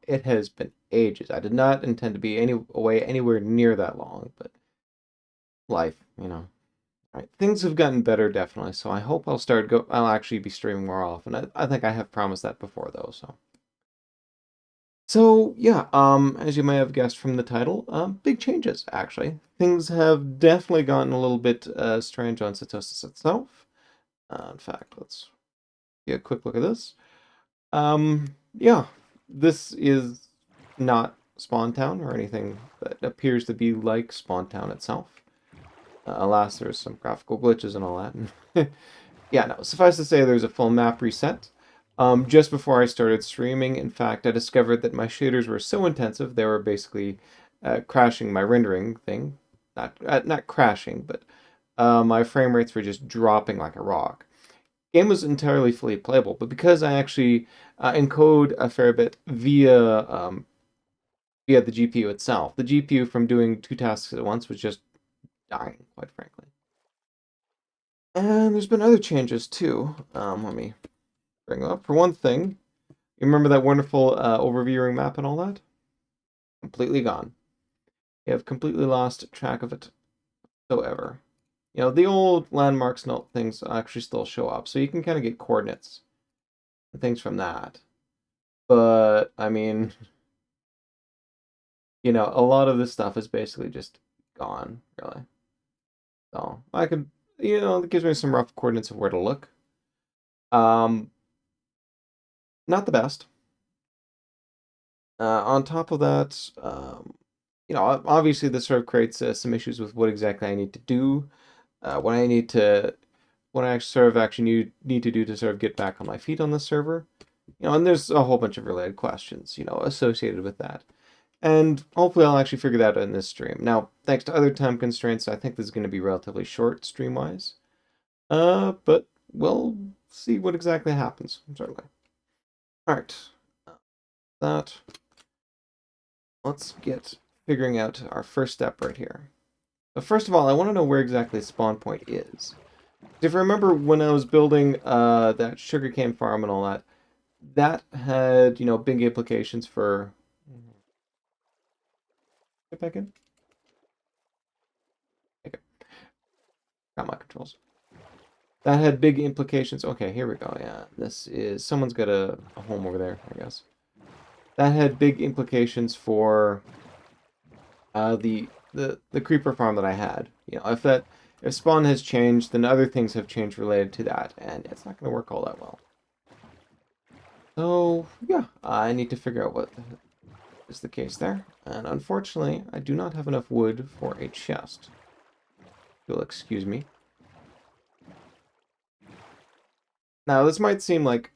it has been ages. I did not intend to be away anywhere near that long, but life, you know. All right, things have gotten better definitely, so I hope I'll actually be streaming more often. I think I have promised that before though, so. So yeah, as you may have guessed from the title, big changes actually. Things have definitely gotten a little bit strange on Satosis itself. In fact, let's get a quick look at this. Yeah, this is not Spawn Town or anything that appears to be like Spawn Town itself. Alas, there's some graphical glitches and all that. Yeah, no, suffice to say there's a full map reset. Just before I started streaming, in fact, I discovered that my shaders were so intensive they were basically crashing my rendering thing. Not crashing, but my frame rates were just dropping like a rock. Game was entirely fully playable, but because I actually encode a fair bit via the GPU itself, the GPU from doing two tasks at once was just dying, quite frankly. And there's been other changes too. Let me bring up. For one thing, you remember that wonderful overviewing map and all that? Completely gone. You have completely lost track of it whatsoever. You know, the old landmarks and all things actually still show up, so you can kind of get coordinates and things from that. But, I mean, you know, a lot of this stuff is basically just gone, really. So, I could, you know, it gives me some rough coordinates of where to look. Um, Not the best. On top of that, you know, obviously this sort of creates some issues with what exactly I need to do, what I need to, what I sort of actually need to do to sort of get back on my feet on the server. You know, and there's a whole bunch of related questions, you know, associated with that. And hopefully I'll actually figure that out in this stream. Now, thanks to other time constraints, I think this is going to be relatively short stream-wise. But we'll see what exactly happens, certainly. Alright. That. Let's get figuring out our first step right here. But first of all, I want to know where exactly spawn point is. If you remember when I was building that sugarcane farm and all that, that had, you know, big implications for... Get back in? Okay, got my controls. That had big implications. Okay, here we go. Yeah, this is... Someone's got a home over there, I guess. That had big implications for the creeper farm that I had. You know, if spawn has changed, then other things have changed related to that, and it's not going to work all that well. So yeah, I need to figure out what is the case there, and unfortunately, I do not have enough wood for a chest. You'll excuse me. Now, this might seem like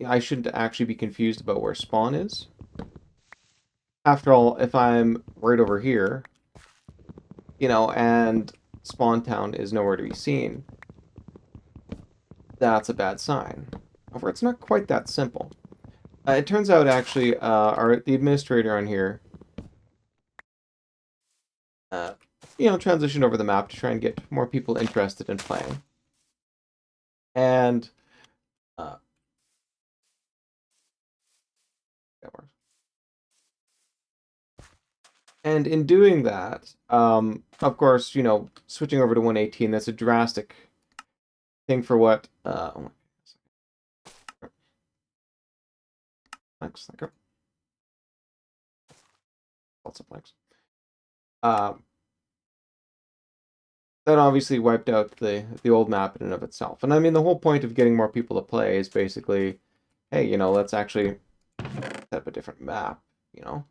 I shouldn't actually be confused about where spawn is. After all, if I'm right over here, you know, and spawn town is nowhere to be seen, that's a bad sign. However, it's not quite that simple. It turns out, actually, the administrator on here, uh, you know, transitioned over the map to try and get more people interested in playing. And, uh, and in doing that, of course, you know, switching over to 118, that's a drastic thing for what, thanks, thank you. Lots of thanks. That obviously wiped out the old map in and of itself. And I mean, the whole point of getting more people to play is basically, hey, you know, let's actually set up a different map, you know?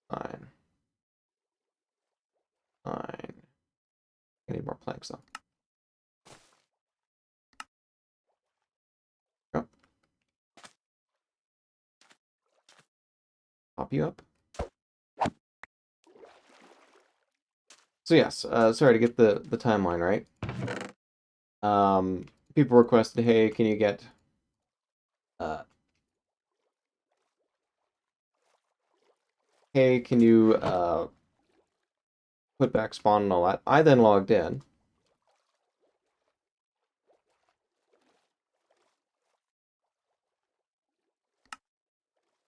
Fine. Fine. I need more planks, though. Yep. Pop you up. So yes, sorry to get the timeline right. People requested, hey, can you get uh, hey, can you put back spawn and all that? I then logged in.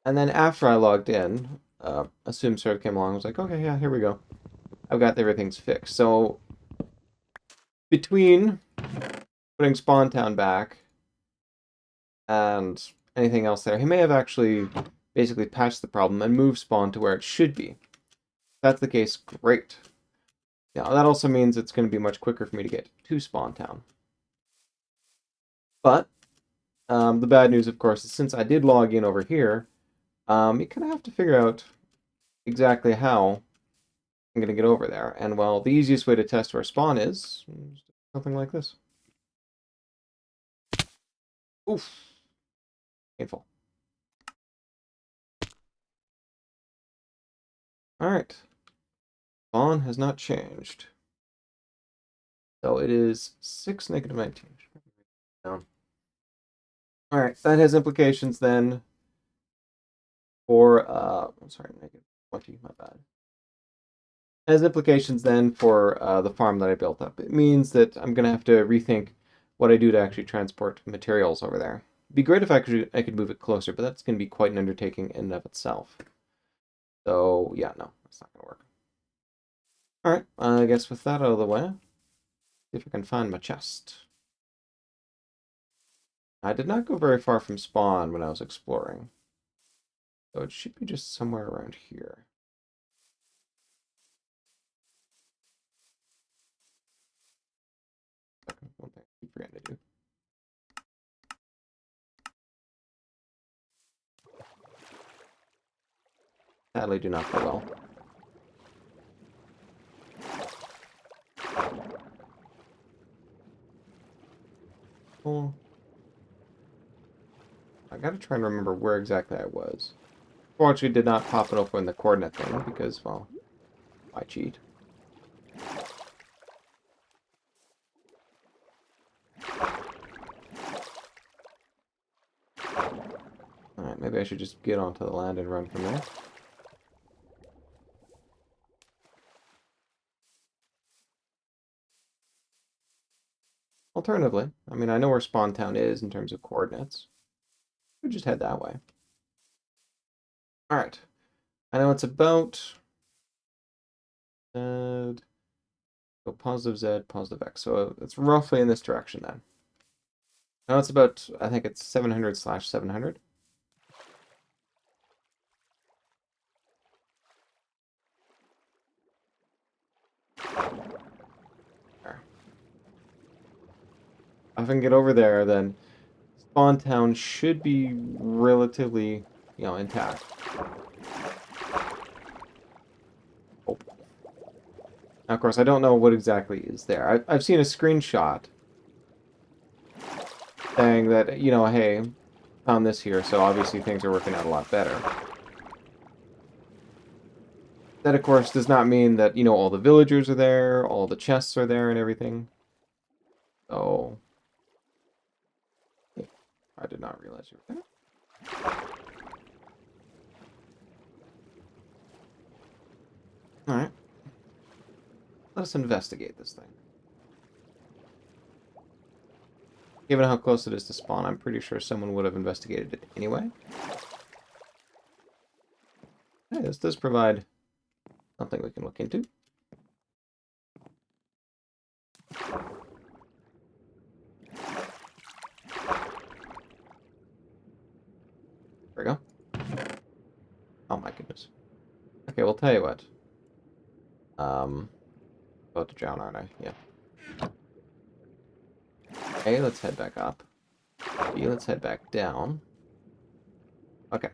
And then after I logged in, Assume Serve came along. I was like, okay, yeah, here we go. I've got everything's fixed. So between putting Spawn Town back and anything else there, he may have actually basically patched the problem and moved Spawn to where it should be. If that's the case, great. Now, that also means it's going to be much quicker for me to get to Spawn Town. But the bad news, of course, is since I did log in over here, you kind of have to figure out exactly how I'm going to get over there. And well, the easiest way to test where spawn is something like this. Oof. Painful. Alright. Spawn has not changed. So it is 6, -19. Down. Alright, that has implications then for, sorry, -20, my bad. It has implications then for the farm that I built up. It means that I'm going to have to rethink what I do to actually transport materials over there. It'd be great if I could move it closer, but that's going to be quite an undertaking in and of itself. So, yeah, no, that's not going to work. Alright, I guess with that out of the way, see if I can find my chest. I did not go very far from spawn when I was exploring. So it should be just somewhere around here. One thing I keep forgetting to do. Sadly, do not go well. Oh. I gotta try and remember where exactly I was. Fortunately, did not pop it open the coordinate thing because, well, I cheat. Alright, maybe I should just get onto the land and run from there. Alternatively, I mean, I know where Spawn Town is in terms of coordinates. We just head that way. Alright. I know it's about... so positive Z, positive X. So it's roughly in this direction then. Now it's about, I think it's 700/700. There. If I can get over there, then Spawn Town should be relatively, intact. Oh. Now, of course, I don't know what exactly is there. I've seen a screenshot saying that, hey, found this here, so obviously things are working out a lot better. That, of course, does not mean that, all the villagers are there, all the chests are there and everything. So, I did not realize you were there. Alright. Let us investigate this thing. Given how close it is to spawn, I'm pretty sure someone would have investigated it anyway. Hey, this does provide something we can look into. There we go. Oh my goodness. Okay, we'll tell you what. About to drown, aren't I? Yeah. A, let's head back up. B, let's head back down. Okay.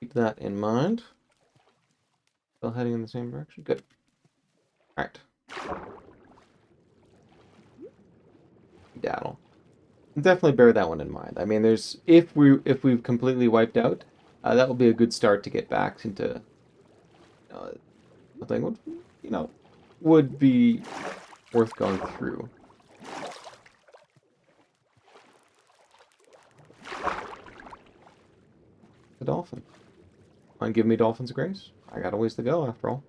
Keep that in mind. Still heading in the same direction? Good. Alright. Daddle. Definitely bear that one in mind. I mean, there's if we've completely wiped out, that will be a good start to get back into something would be worth going through. The dolphin. Want to give me dolphin's grace? I got a ways to go after all.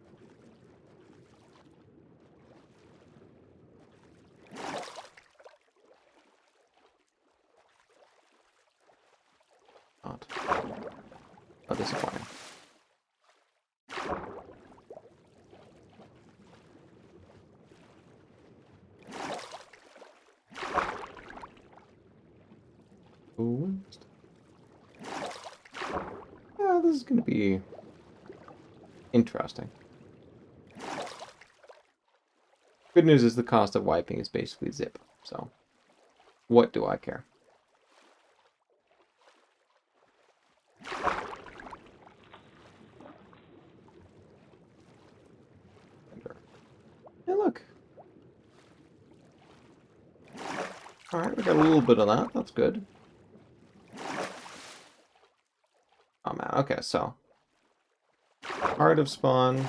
not. Oh, disappointing. Ooh. Yeah, this is going to be interesting. Good news is the cost of wiping is basically zip, so what do I care? Hey, look. Alright, we got a little bit of that. That's good. Oh, man. Okay, so. Heart of Spawn.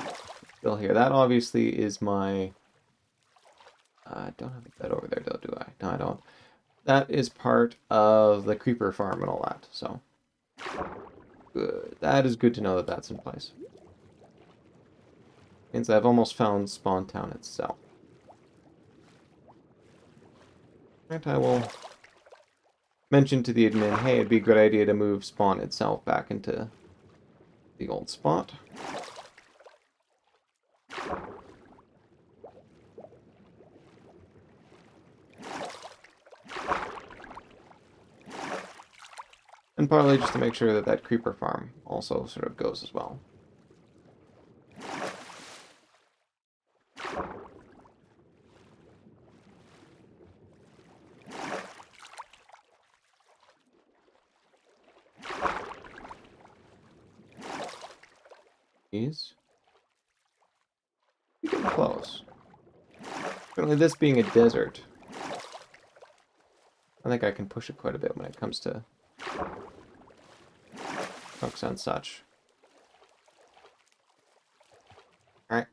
Still here. That obviously is my... I don't have a bed over there, though, do I? No, I don't. That is part of the creeper farm and all that, so. Good. That is good to know that that's in place. Means I've almost found Spawn Town itself. Right, I will mention to the admin, hey, it'd be a good idea to move Spawn itself back into the old spot. And partly just to make sure that that creeper farm also sort of goes as well. These. We're getting close. Certainly this being a desert, I think I can push it quite a bit when it comes to hooks and such. Alright.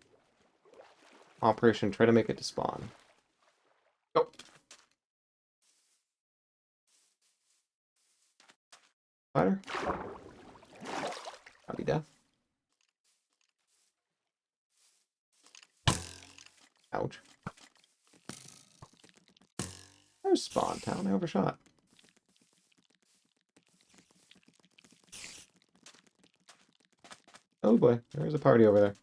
Operation, try to make it to spawn. Go! Spider? I'll be death. Ouch. There's Spawn Town. I overshot. Oh boy, there's a party over there.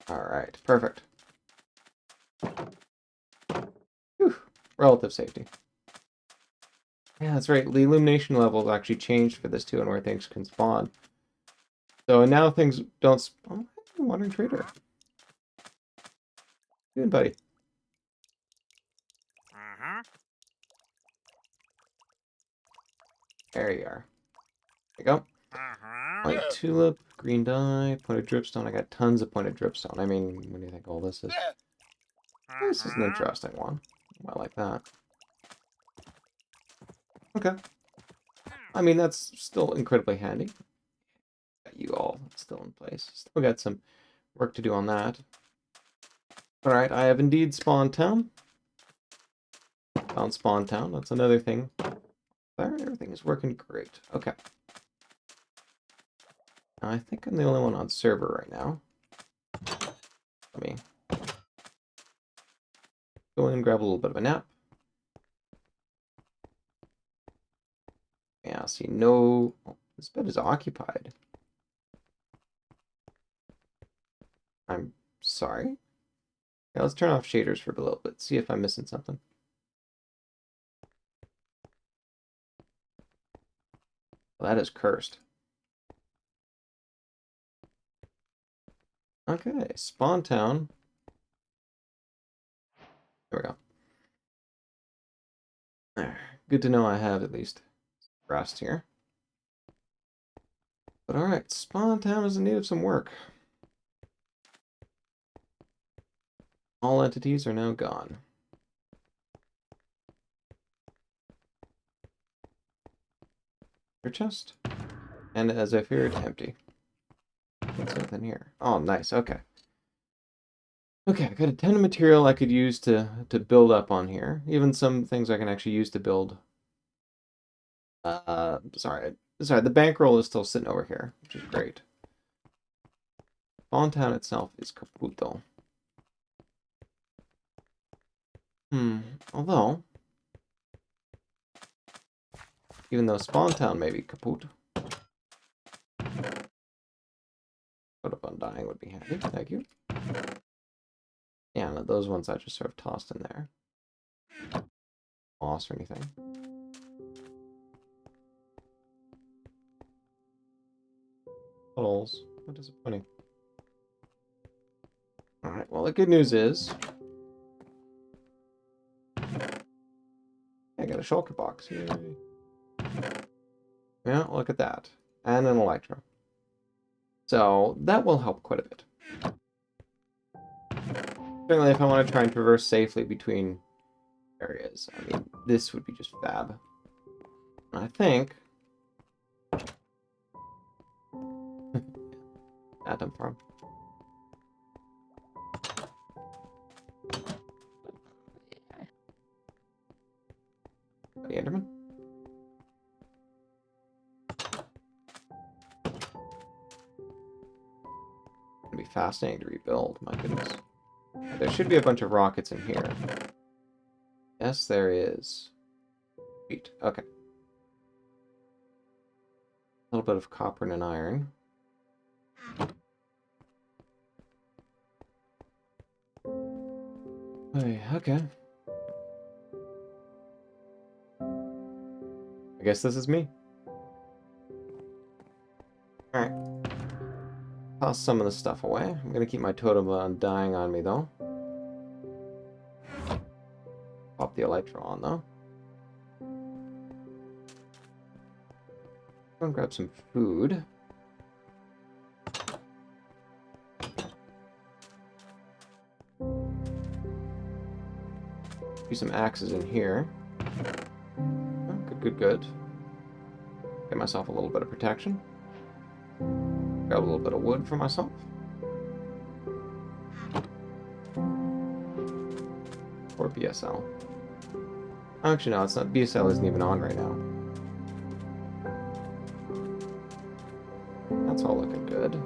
Alright, perfect. Whew. Relative safety. Yeah, that's right. The illumination levels actually changed for this too, and where things can spawn. So now things don't spawn. Oh, Wandering Trader. Good, buddy. There you are. There you go. White tulip, green dye, pointed dripstone. I got tons of pointed dripstone. I mean, what do you think all this is? This is an interesting one. I like that. Okay. I mean, that's still incredibly handy. Got you all still in place. Still got some work to do on that. Alright, I have indeed spawned town. Found spawn town. That's another thing. There, everything is working great. Okay. Now, I think I'm the only one on server right now. Let me go in and grab a little bit of a nap. Yeah, see, no... Oh, this bed is occupied. I'm sorry. Yeah, let's turn off shaders for a little bit. See if I'm missing something. Well, that is cursed. Okay, Spawn Town. There we go. There. Good to know I have at least rest here. But alright, Spawn Town is in need of some work. All entities are now gone. Your chest. And as I feared, empty. What's nothing here? Oh, nice, okay. Okay, I got a ton of material I could use to build up on here. Even some things I can actually use to build. Sorry, the bankroll is still sitting over here, which is great. Spawn Town itself is caput, though. Although, even though Spawn Town may be kaput, put up Undying would be handy. Thank you. Yeah, no, those ones I just sort of tossed in there. Moss or anything. Puddles. How disappointing. Alright, well, the good news is I got a shulker box. Yay. Yeah, look at that. And an Electro. So that will help quite a bit. Certainly if I want to try and traverse safely between areas. I mean, this would be just fab. I think Atom Farm. The Enderman? It'd be fascinating to rebuild, my goodness. There should be a bunch of rockets in here. Yes, there is. Sweet. Okay. A little bit of copper and an iron. Okay. I guess this is me. Alright. Toss some of the stuff away. I'm gonna keep my totem undying on me, though. Pop the Electro on, though. Go and grab some food. Use some axes in here. Oh, good. Get myself a little bit of protection. Grab a little bit of wood for myself. Or BSL. Actually, no, it's not. BSL isn't even on right now. That's all looking good.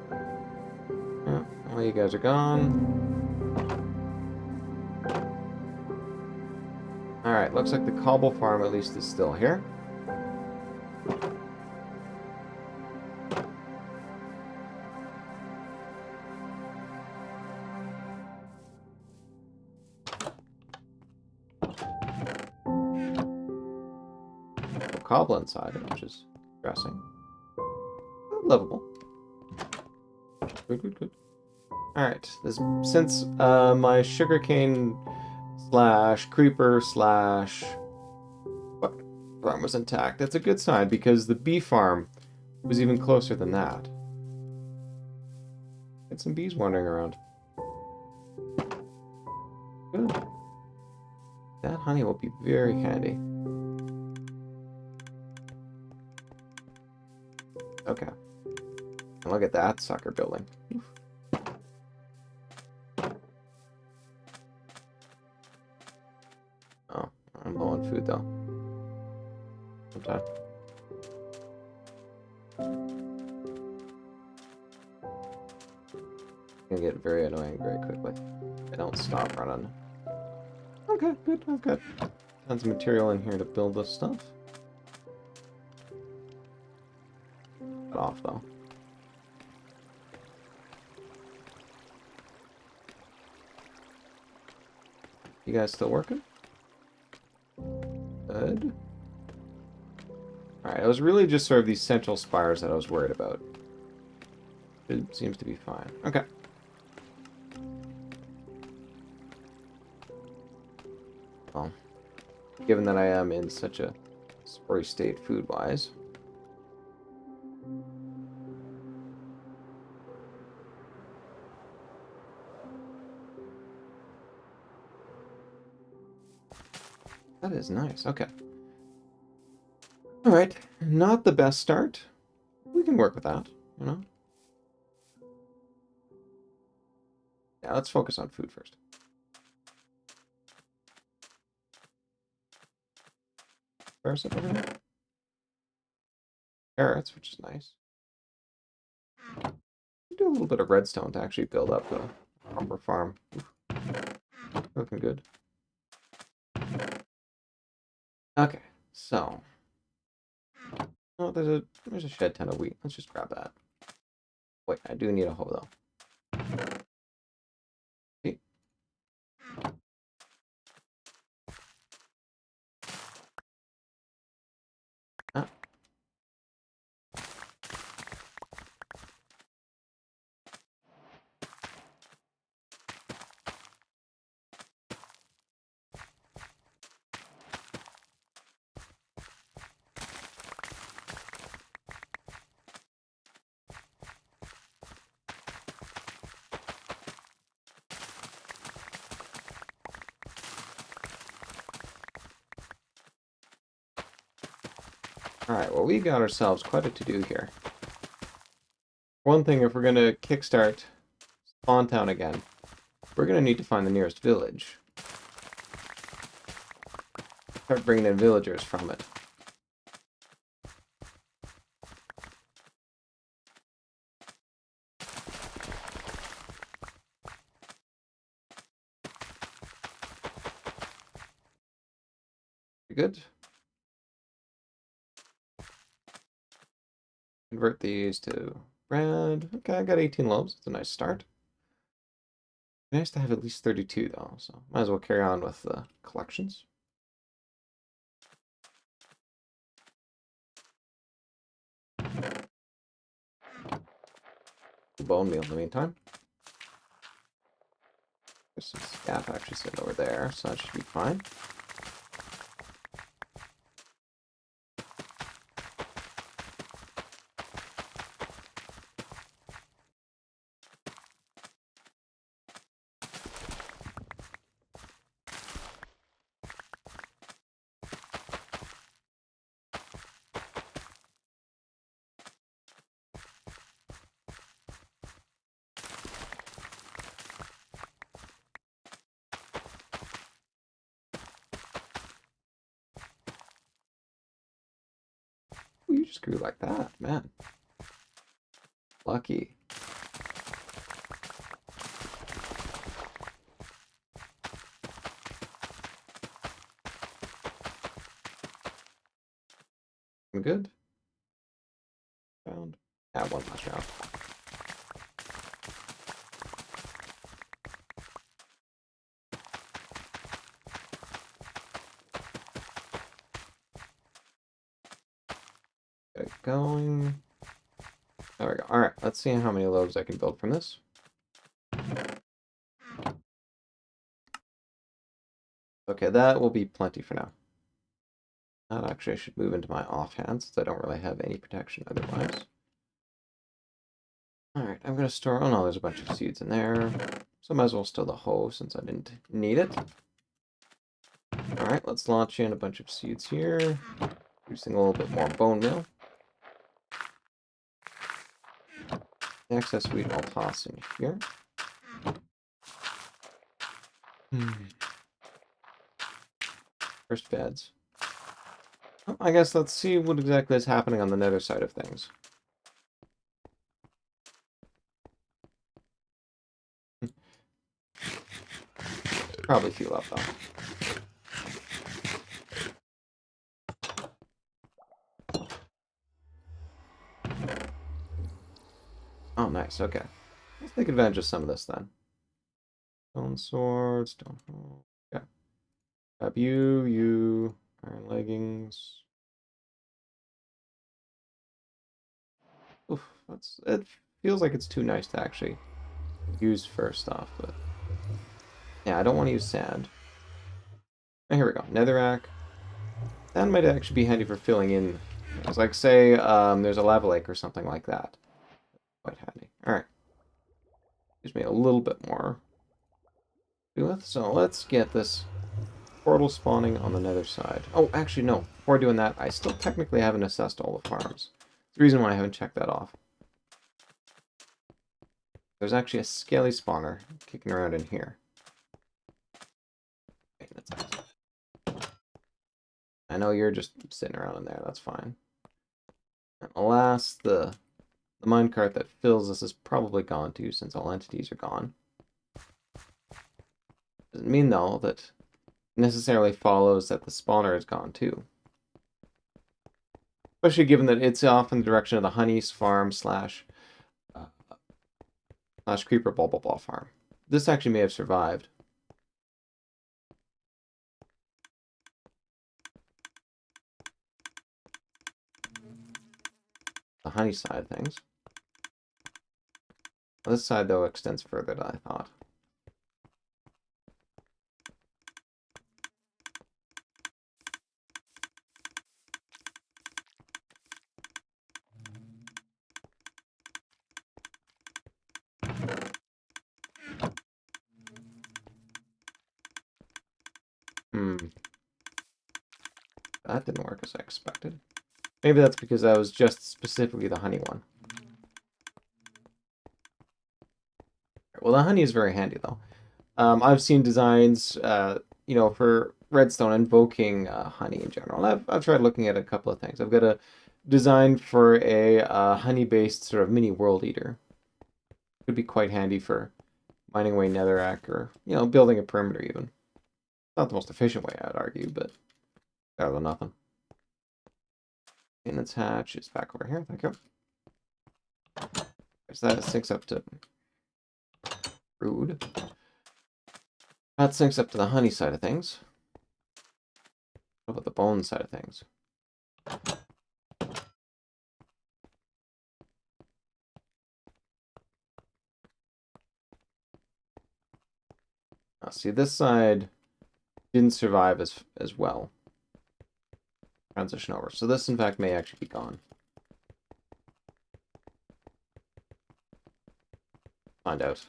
Yeah, all you guys are gone. Alright, looks like the cobble farm at least is still here. Cobble inside it, which is interesting. Livable. Good. Alright, since my sugarcane / creeper / farm was intact, that's a good sign because the bee farm was even closer than that. Get some bees wandering around. Good. That honey will be very handy. Okay. Look at that sucker building. Oof. Oh, I'm low on food though. Sometime. Gonna get very annoying very quickly. I don't stop running. Okay, good. I've got tons of material in here to build this stuff. Cut off though. You guys still working? Good. Alright, it was really just sort of these central spires that I was worried about. It seems to be fine. Okay. Well, given that I am in such a sorry state food-wise. That is nice. Okay. Alright. Not the best start. We can work with that, you know? Yeah, let's focus on food first. Where's it over here? Carrots, which is nice. Do a little bit of redstone to actually build up the proper farm. Oof. Looking good. Okay, so. Oh, there's a shed ton of wheat. Let's just grab that. Wait, I do need a hoe though. See? Ah. Alright, well, we got ourselves quite a to-do here. One thing, if we're going to kickstart Spawn Town again, we're going to need to find the nearest village. Start bringing in villagers from it. Good. Convert these to bread. Okay, I got 18 loaves. That's a nice start. Nice to have at least 32 though, so might as well carry on with the collections. Bone meal in the meantime. There's some scaff actually sitting over there, so that should be fine. Ooh, you just grew like that, man. Lucky. I'm good. Round. Yeah, one last round. Get it going. There we go. Alright, let's see how many loaves I can build from this. Okay, that will be plenty for now. That actually I should move into my offhand since I don't really have any protection otherwise. Alright, I'm going to store... Oh no, there's a bunch of seeds in there. So I might as well steal the hoe since I didn't need it. Alright, let's launch in a bunch of seeds here. Producing a little bit more bone meal. The excess wheat I'll toss in here. First beds. Well, I guess let's see what exactly is happening on the nether side of things. Probably fuel up though. Oh, nice. Okay. Let's take advantage of some of this then. Stone sword, stone hoe. Yeah. Grab you, iron leggings. Oof, it feels like it's too nice to actually use first off, but yeah, I don't want to use sand. Oh, here we go. Netherrack. That might actually be handy for filling in. It's like, say, there's a lava lake or something like that. Quite handy. Alright. Gives me a little bit more to do with. So let's get this portal spawning on the nether side. Oh, actually, no. Before doing that, I still technically haven't assessed all the farms. It's the reason why I haven't checked that off. There's actually a scaly spawner kicking around in here. I know you're just sitting around in there. That's fine. And alas, the minecart that fills this is probably gone too, since all entities are gone. Doesn't mean, though, that it necessarily follows that the spawner is gone, too. Especially given that it's off in the direction of the honey's farm slash creeper blah blah blah farm. This actually may have survived. The honey side of things. This side, though, extends further than I thought. That didn't work as I expected. Maybe that's because I was just specifically the honey one. Well, the honey is very handy, though. I've seen designs, for redstone invoking honey in general. I've tried looking at a couple of things. I've got a design for a honey-based sort of mini world eater. Could be quite handy for mining away netherrack or, building a perimeter even. Not the most efficient way, I'd argue, but better than nothing. And its hatch is back over here. Thank you. So that syncs up to rude. That syncs up to the honey side of things. What about the bone side of things? See, this side didn't survive as well. Transition over. So this, in fact, may actually be gone. Find out.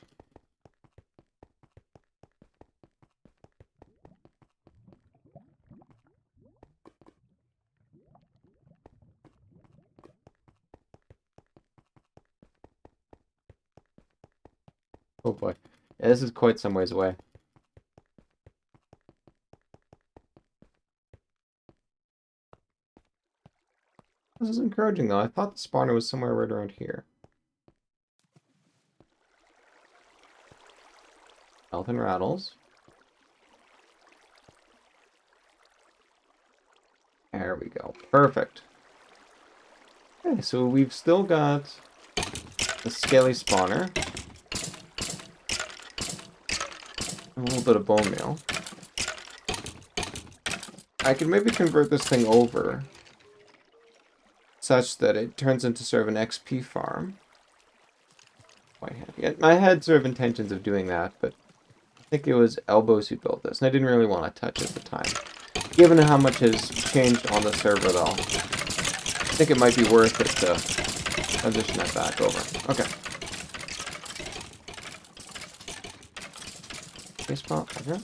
Oh boy. Yeah, this is quite some ways away. This is encouraging, though. I thought the spawner was somewhere right around here. Elfin rattles. There we go. Perfect. Okay, so we've still got the scaly spawner. A little bit of bone meal. I could maybe convert this thing over such that it turns into sort of an XP farm. Quite handy. I had sort of intentions of doing that, but I think it was Elbows who built this, and I didn't really want to touch it at the time. Given how much has changed on the server, though, I think it might be worth it to transition that back over. Okay. Okay, spot right here.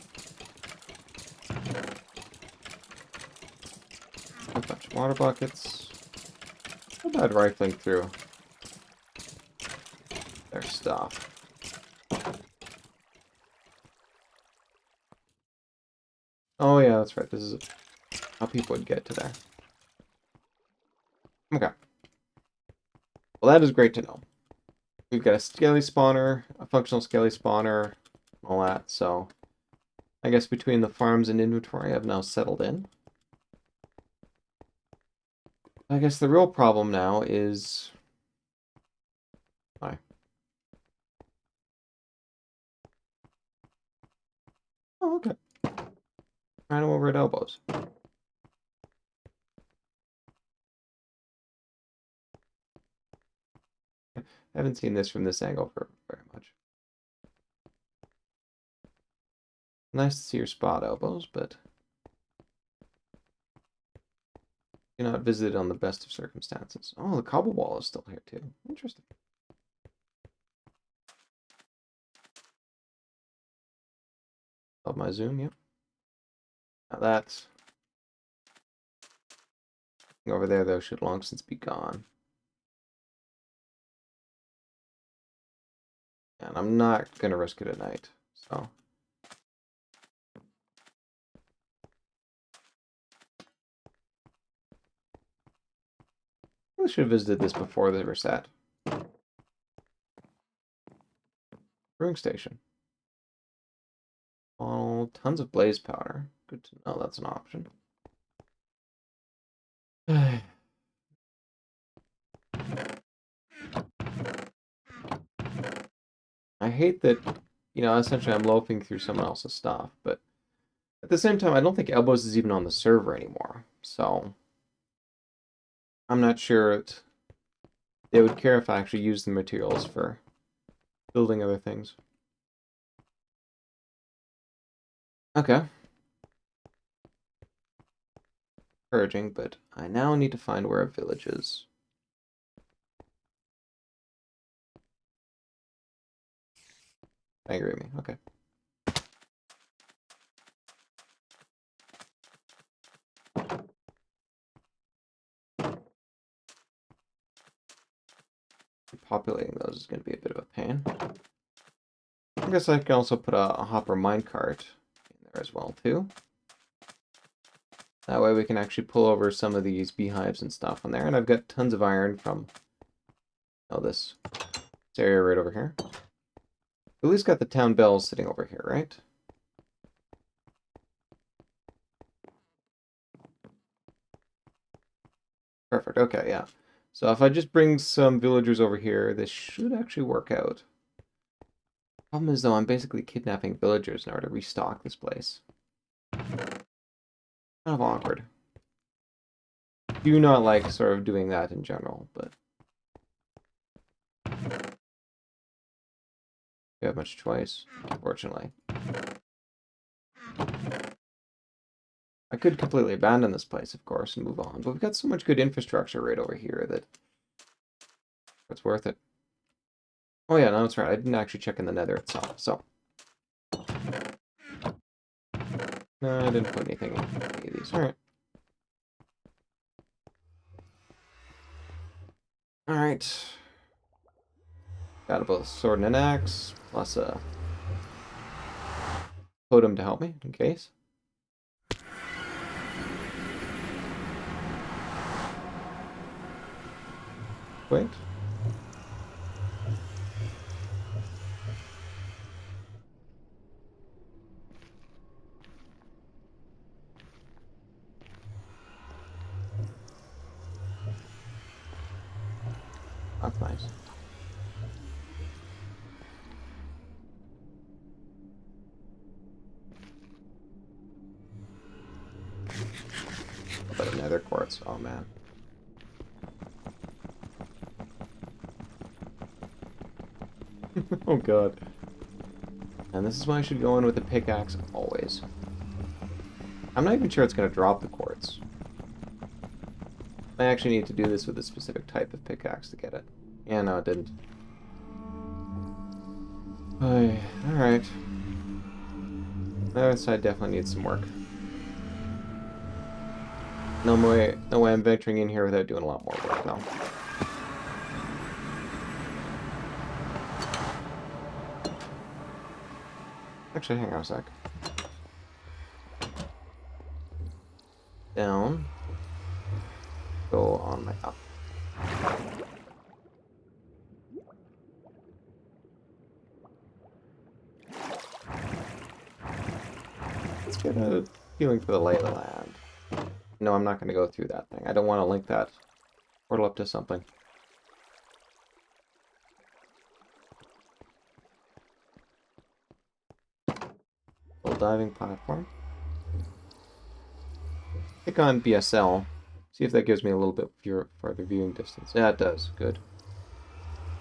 A bunch of water buckets. Not bad rifling through their stuff. Oh yeah, that's right. This is how people would get to there. Okay. Well, that is great to know. We've got a scaly spawner, a functional scaly spawner, all that. So I guess between the farms and inventory, I've now settled in. I guess the real problem now is... Why? Oh, okay. Ran him over at Elbows. I haven't seen this from this angle for very much. Nice to see your spot, Elbows, but you're not visited on the best of circumstances. Oh, the cobble wall is still here, too. Interesting. Love my zoom, yep. Now that's... Over there, though, should long since be gone. And I'm not going to risk it at night, so... I should have visited this before they were set. Brewing station. Oh, tons of blaze powder. Good to know that's an option. I hate that, essentially I'm loafing through someone else's stuff, but at the same time, I don't think Elbows is even on the server anymore. So I'm not sure they would care if I actually use the materials for building other things. Okay. Encouraging, but I now need to find where a village is. Angry at me. Okay. Populating those is going to be a bit of a pain. I guess I can also put a hopper minecart in there as well, too. That way we can actually pull over some of these beehives and stuff on there. And I've got tons of iron from this area right over here. At least got the town bells sitting over here, right? Perfect, okay, yeah. So if I just bring some villagers over here, this should actually work out. Problem is, though, I'm basically kidnapping villagers in order to restock this place. Kind of awkward. Do not like sort of doing that in general, but you have much choice, unfortunately. I could completely abandon this place, of course, and move on, but we've got so much good infrastructure right over here that it's worth it. Oh yeah, no, that's right. I didn't actually check in the nether itself, so. No, I didn't put anything in any of these. Alright. Alright. Got both sword and an axe, plus a totem to help me, in case. Wait. That's nice. But another quartz. Oh man. Oh god. And this is why I should go in with a pickaxe always. I'm not even sure it's going to drop the quartz. I actually need to do this with a specific type of pickaxe to get it. Yeah, no, it didn't. Alright. The other side definitely needs some work. No way I'm venturing in here without doing a lot more work, though. Actually, hang on a sec. Down. Go on my up. Let's get a feeling for the lay of the land. No, I'm not going to go through that thing. I don't want to link that portal up to something. Little diving platform. Click on BSL. See if that gives me a little bit further viewing distance. Yeah, it does. Good.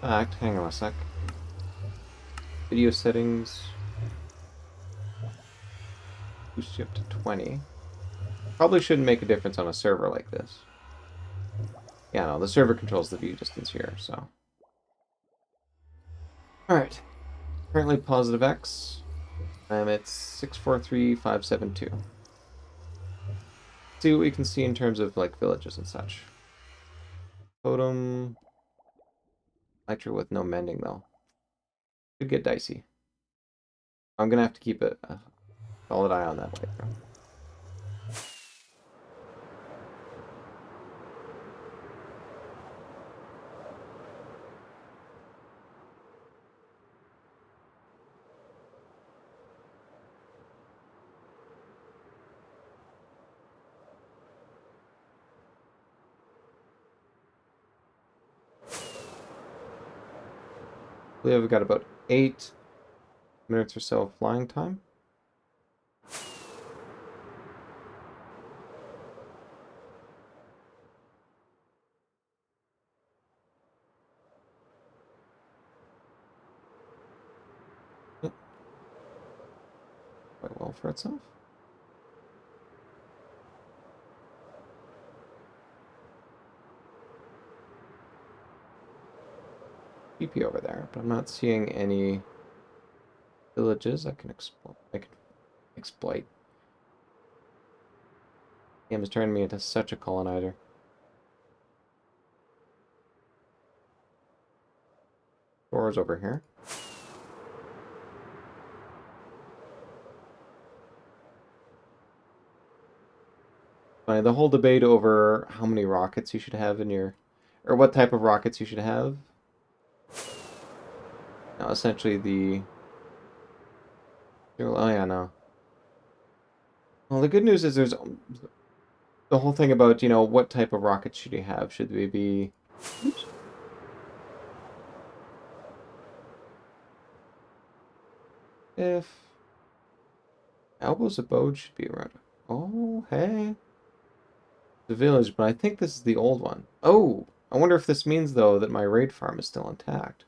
Fact, hang on a sec. Video settings. Boost you up to 20. Probably shouldn't make a difference on a server like this. Yeah, no, the server controls the view distance here, so. Alright. Currently positive X. I'm at 643,572. See what we can see in terms of, like, villages and such. Totem. Nitro with no mending, though. Could get dicey. I'm gonna have to keep a solid eye on that later. believe I've got about 8 minutes or so of flying time. Yep. Quite well for itself. PP over there, but I'm not seeing any villages I can exploit. Game is turning me into such a colonizer. Doors over here. The whole debate over how many rockets you should have in your, or what type of rockets you should have. Now, essentially oh yeah, no. Well, the good news is there's the whole thing about, what type of rockets should you have? Should they be... Oops. If... Elbows abode should be around... Oh, hey. The village, but I think this is the old one. Oh! I wonder if this means, though, that my raid farm is still intact.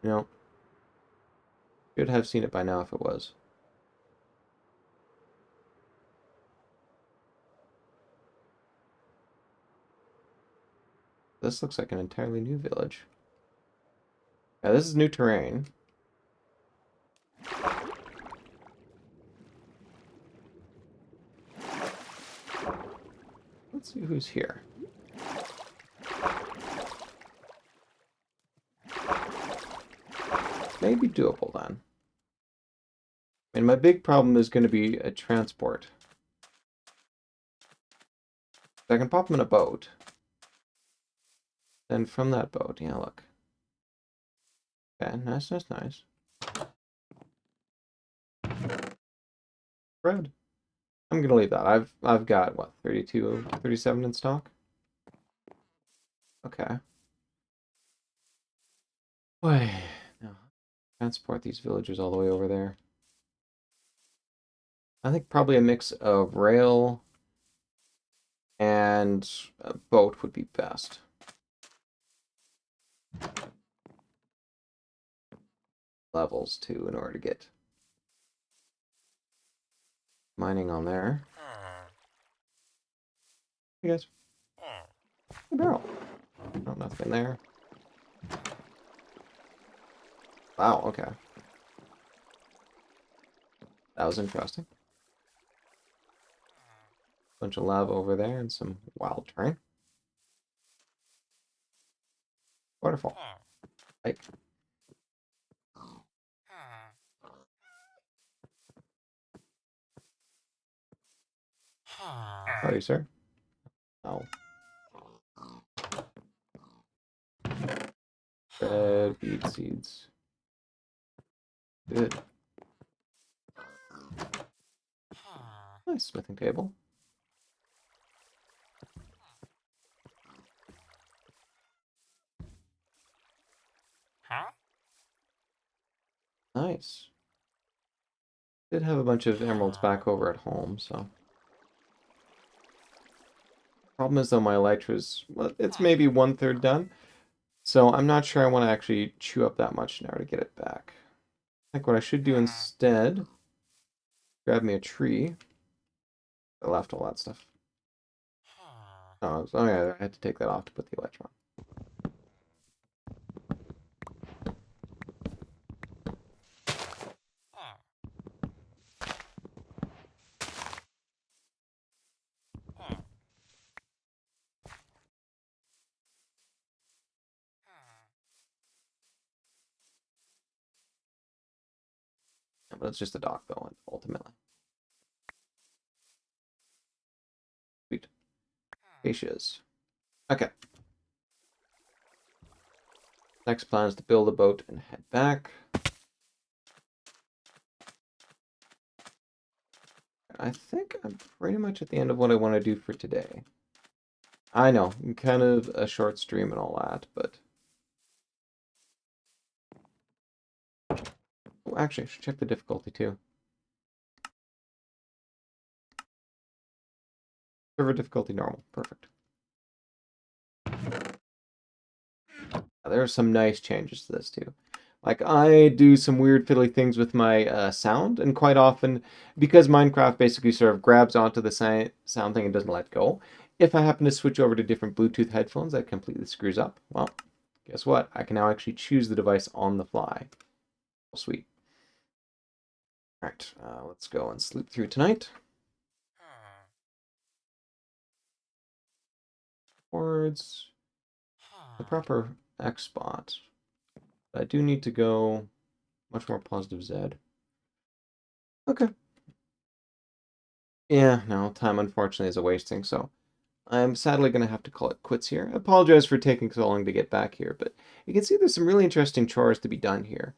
No. Should have seen it by now if it was. This looks like an entirely new village. Yeah, this is new terrain. Let's see who's here. Maybe doable then. And my big problem is going to be a transport. I can pop them in a boat. Then from that boat, yeah, look. Okay, nice. Bread. I'm gonna leave that. I've got what, 32, 37 in stock? Okay. Boy, now transport these villagers all the way over there. I think probably a mix of rail and a boat would be best. Levels too, in order to get mining on there. Hey guys. Hey, barrel. Oh, nothing there. Wow, okay. That was interesting. Bunch of lava over there and some wild terrain. Waterfall. Like. Howdy, sir. Oh. Red beet seeds. Good. Nice smithing table. Nice. Did have a bunch of emeralds back over at home, so. Problem is though my elytra's, well, it's maybe 1/3 done. So I'm not sure I want to actually chew up that much now to get it back. I think what I should do instead, grab me a tree. I left all that stuff. Oh yeah, I had to take that off to put the elytra on. Yeah, but it's just a dock though, ultimately. Sweet. Acacias. Okay. Next plan is to build a boat and head back. I think I'm pretty much at the end of what I want to do for today. I know, kind of a short stream and all that, but... Oh, actually, I should check the difficulty too. Server difficulty normal. Perfect. There are some nice changes to this too. Like, I do some weird fiddly things with my sound, and quite often, because Minecraft basically sort of grabs onto the sound thing and doesn't let go, if I happen to switch over to different Bluetooth headphones, that completely screws up. Well, guess what? I can now actually choose the device on the fly. Oh, sweet. All right, let's go and sleep through tonight. Towards the proper X spot. I do need to go much more positive Z. Okay. Yeah, no, time unfortunately is a wasting, so I'm sadly going to have to call it quits here. I apologize for taking so long to get back here, but you can see there's some really interesting chores to be done here.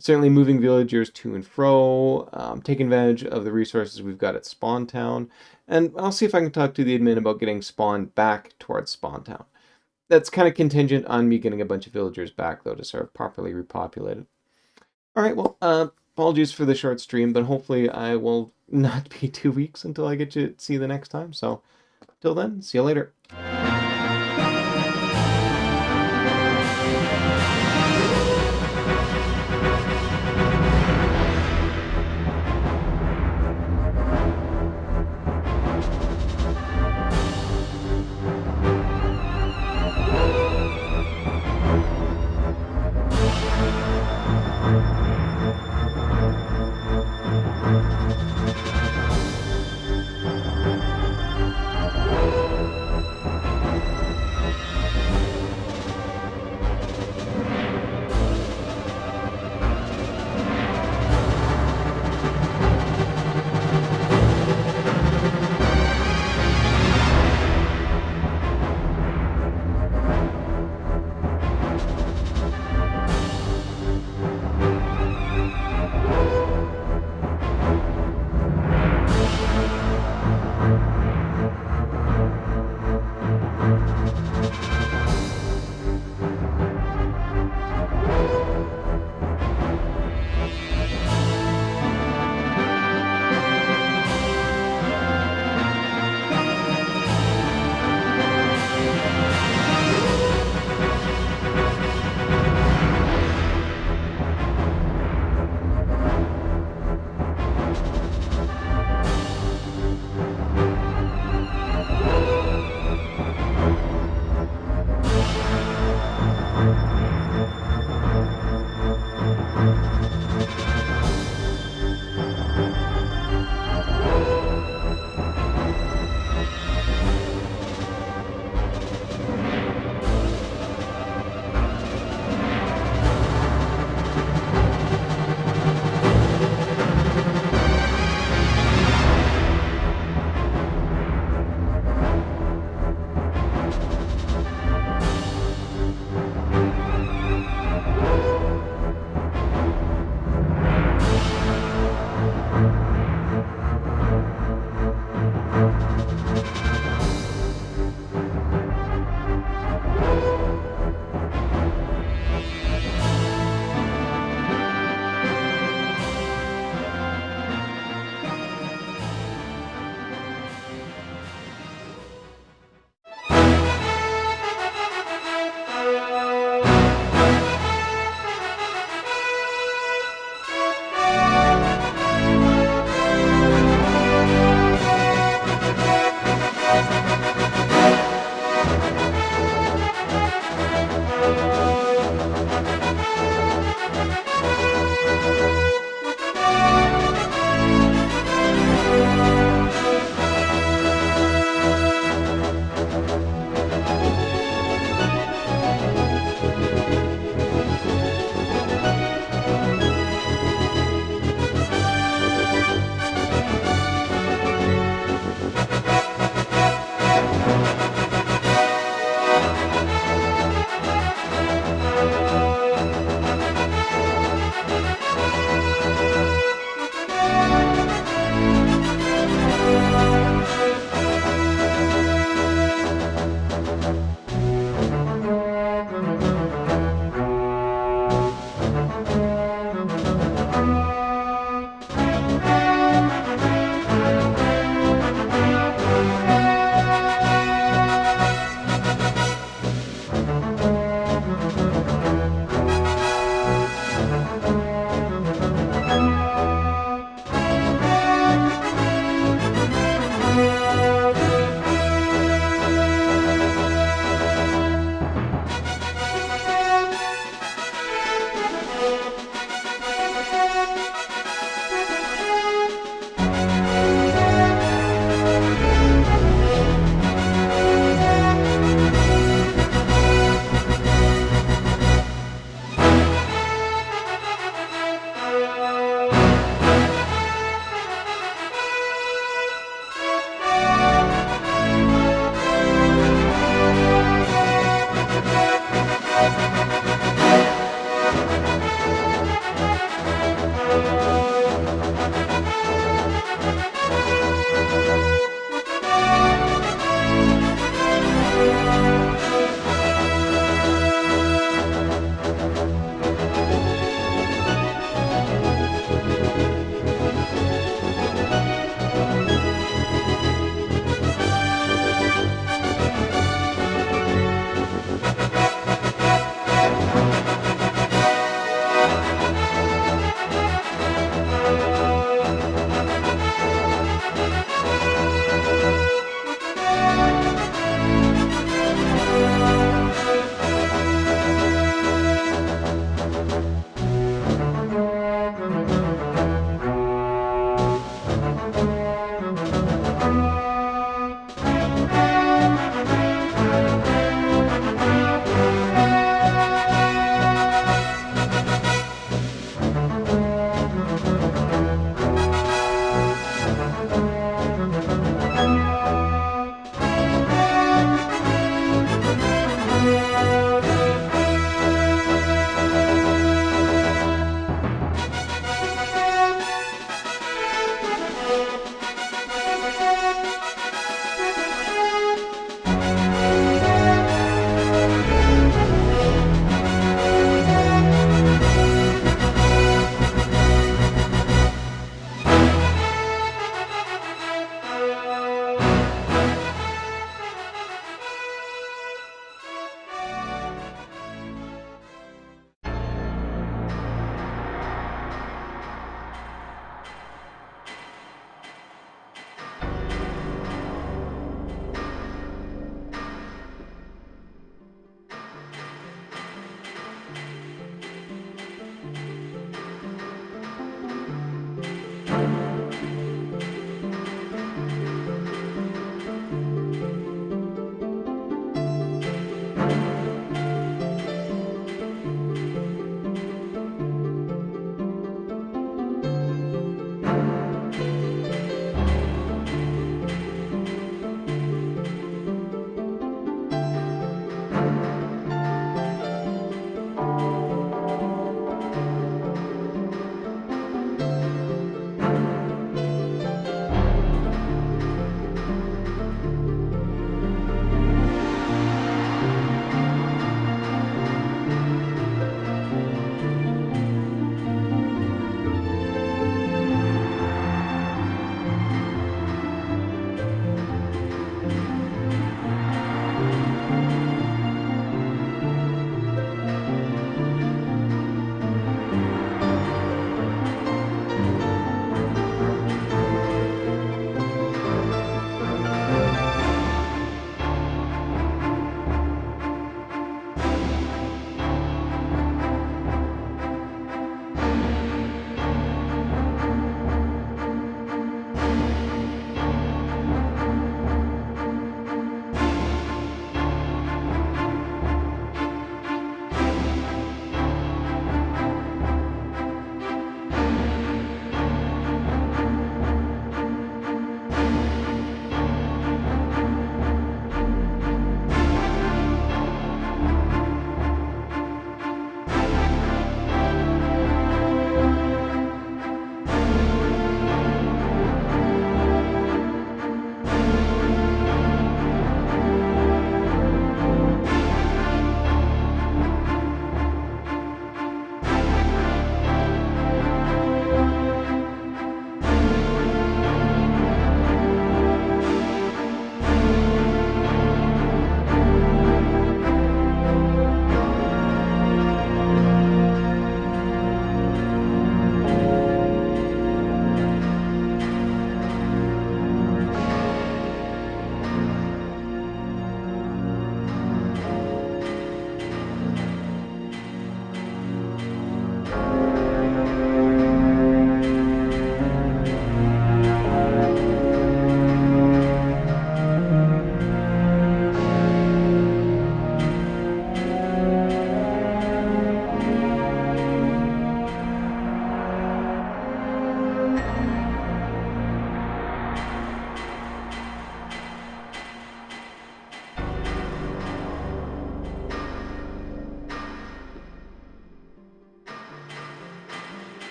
Certainly moving villagers to and fro, taking advantage of the resources we've got at Spawn Town, and I'll see if I can talk to the admin about getting Spawn back towards Spawn Town. That's kind of contingent on me getting a bunch of villagers back, though, to sort of properly repopulate it. All right, well, apologies for the short stream, but hopefully I will not be 2 weeks until I get to see you the next time. So, till then, see you later.